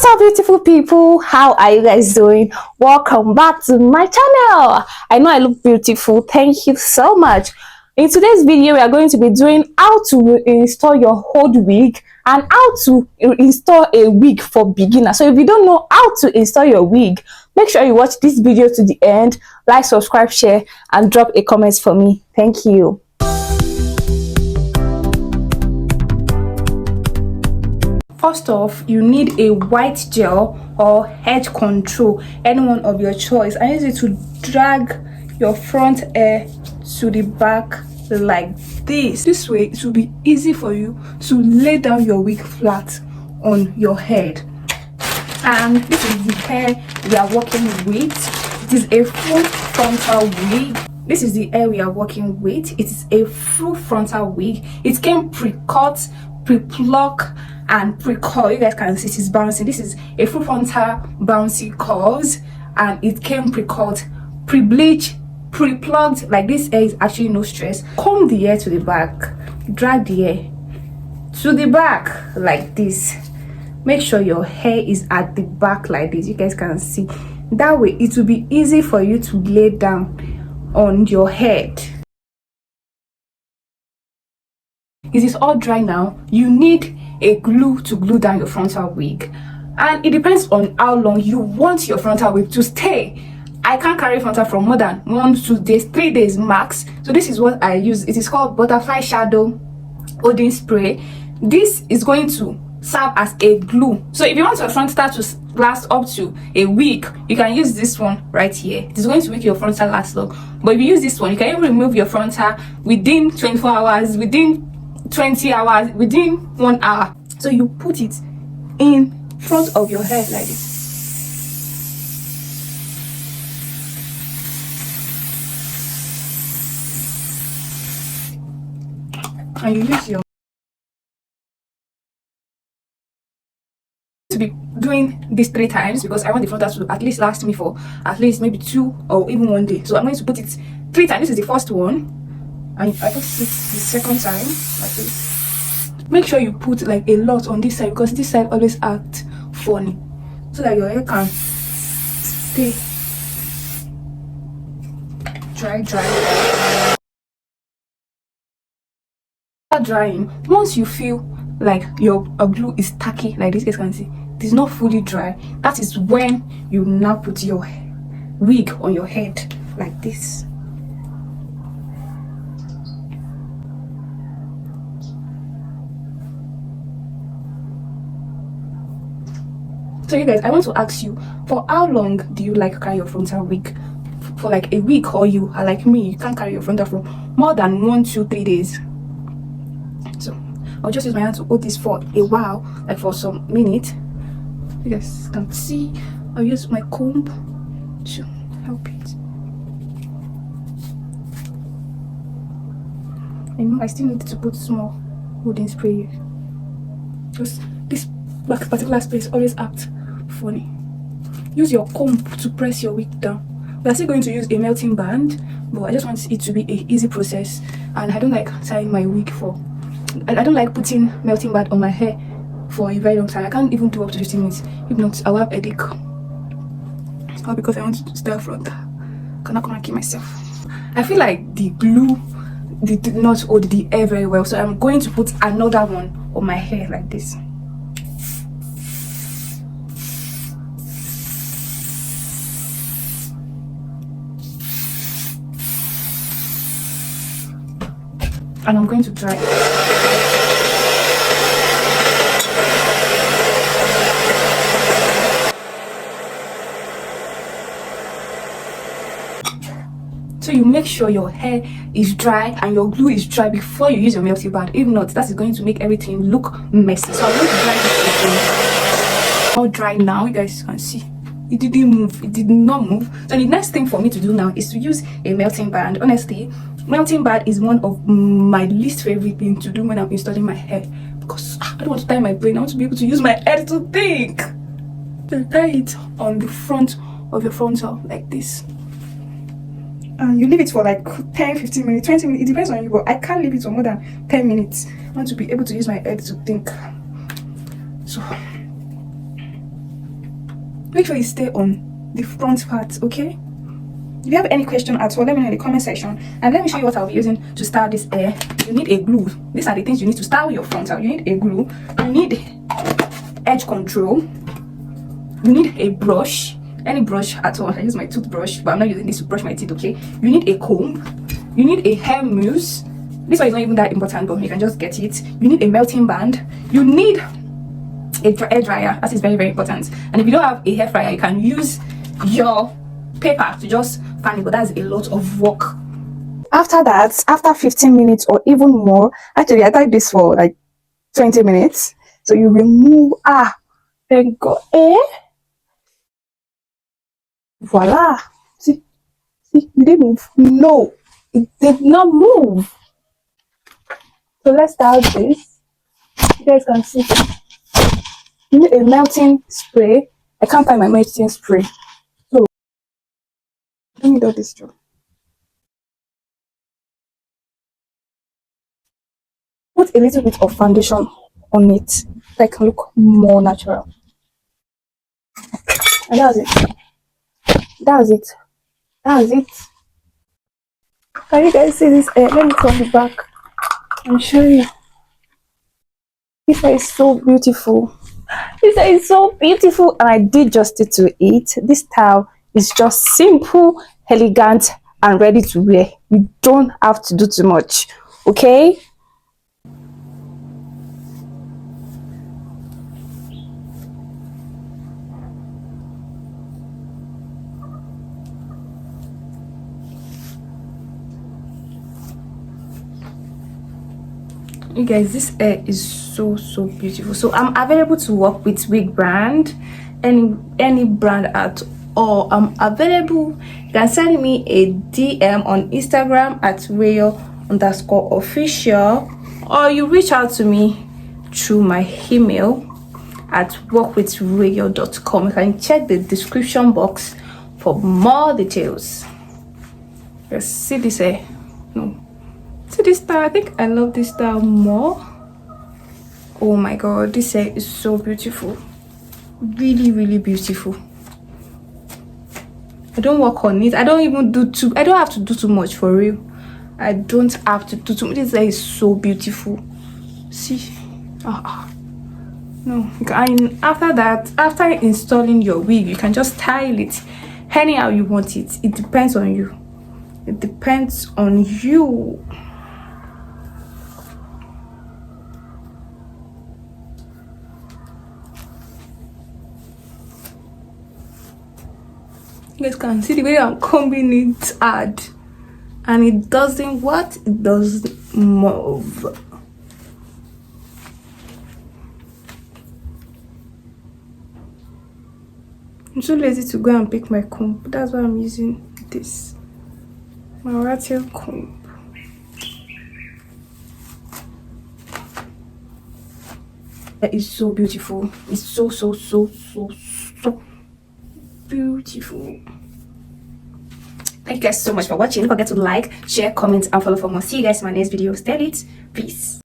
up, beautiful people? How are you guys doing? Welcome back to my channel. I know I look beautiful. Thank you so much. In today's video, we are going to be doing how to install your old wig and how to install a wig for beginners. So if you don't know how to install your wig, make sure you watch this video to the end. Like, subscribe, share, and drop a comment for me. Thank you. First off, you need a white gel or edge control, any one of your choice. I need you to drag your front hair to the back like this. This way it will be easy for you to lay down your wig flat on your head. And this is the hair we are working with. It is a full frontal wig. This is the hair we are working with. It is a full frontal wig. It came pre-cut, pre-pluck, and pre-curl. You guys can see it is bouncing. This is a full frontal bouncy curls, and it came pre-cut, pre-bleach, pre-plucked. Like, this hair is actually no stress. Comb the hair to the back, drag the hair to the back like this. Make sure your hair is at the back like this. You guys can see. That way it will be easy for you to lay down on your head. It is all dry now. You need a glue to glue down your frontal wig, and it depends on how long you want your frontal wig to stay. I can't carry frontal for more than 1 to 2 days, 3 days max. So this is what I use. It is called butterfly shadow holding spray. This is going to serve as a glue. So if you want your frontal to last up to a week, you can use this one right here. It is going to make your frontal last long. But if you use this one, you can even remove your frontal within 24 hours, within 20 hours, within 1 hour. So you put it in front of your head like this. And you use your to be doing this 3 times, because I want the frontal to at least last me for at least maybe 2 or even 1 day. So I'm going to put it 3 times. This is the first one, and I put it the second time like this. Make sure you put like a lot on this side, because this side always acts funny, so that your hair can stay dry. After drying, once you feel like your glue is tacky like this, you guys can see it is not fully dry. That is when you now put your wig on your head like this. So you guys, I want to ask you, for how long do you like carry your frontal wig? For like a week, or you are like me, you can't carry your frontal for more than 1, 2, 3 days. So I'll just use my hand to hold this for a while, like for some minutes. You guys can see. I'll use my comb to help it. I know I still need to put small holding spray here, because this particular space always acts funny. Use your comb to press your wig down. We are still going to use a melting band, but I just want it to be an easy process, and I don't like tying my wig for I don't like putting melting band on my hair for a very long time. I can't even do up to 15 minutes. If not, I'll have a headache. All because I want to start front. Cannot come and kill myself. I feel like the glue did not hold the hair very well, so I'm going to put another one on my hair like this. And I'm going to dry it. So you make sure your hair is dry and your glue is dry before you use your melting band. If not, that is going to make everything look messy. So I'm going to dry this again. All dry now, you guys can see. It didn't move. It did not move. So the next thing for me to do now is to use a melting band. Honestly, melting band is one of my least favorite things to do when I'm installing my hair, because I don't want to tie my brain. I want to be able to use my head to think. So tie it on the front of your frontal like this, and you leave it for like 10, 15 minutes, 20 minutes. It depends on you, but I can't leave it for more than 10 minutes. I want to be able to use my head to think. So make sure you stay on the front part, okay? If you have any question at all, let me know in the comment section, and let me show you what I'll be using to style this hair. You need a glue. These are the things you need to style your frontal. You need a glue, you need edge control, you need a brush, any brush at all. I use my toothbrush, but I'm not using this to brush my teeth, okay? You need a comb, you need a hair mousse. This one is not even that important, but you can just get it. You need a melting band, you need a hair dryer. That is very, very important. And if you don't have a hair fryer, you can use your paper to just fan it, but that's a lot of work. After that, after 15 minutes or even more, actually I tried this for like 20 minutes, so you remove, thank God, voila. See, it didn't move. No, it did not move. So let's start this. You guys can see, you need a melting spray. I can't find my melting spray, so let me do this job. Put a little bit of foundation on it, like look more natural. And that's it. That's it. That's it. Can you guys see this hair? Let me turn the back and show you. This hair is so beautiful. This hair is so beautiful, and I did justice to it. This style is just simple, elegant, and ready to wear. You don't have to do too much, okay? You guys, this hair is so beautiful. So I'm available to work with wig brand, any brand at all. I'm available. You can send me a DM on Instagram at rayo_official, or you reach out to me through my email at workwithrayo.com. You can check the description box for more details. Let's see this hair. No. See this style, I think I love this style more. Oh my god, this hair is so beautiful. Really beautiful. I don't work on it. I don't have to do too much, for real. I don't have to do too much. This hair is so beautiful. See? No. And after that, after installing your wig, you can just style it anyhow you want it. It depends on you. It depends on you. You guys can see the way I'm combing it hard, and it doesn't what? It doesn't move. I'm so lazy to go and pick my comb. That's why I'm using this, my ratio comb. That is so beautiful. It's so beautiful. Thank you guys so much for watching. Don't forget to like, share, comment, and follow for more. See you guys in my next video. Stay lit. Peace.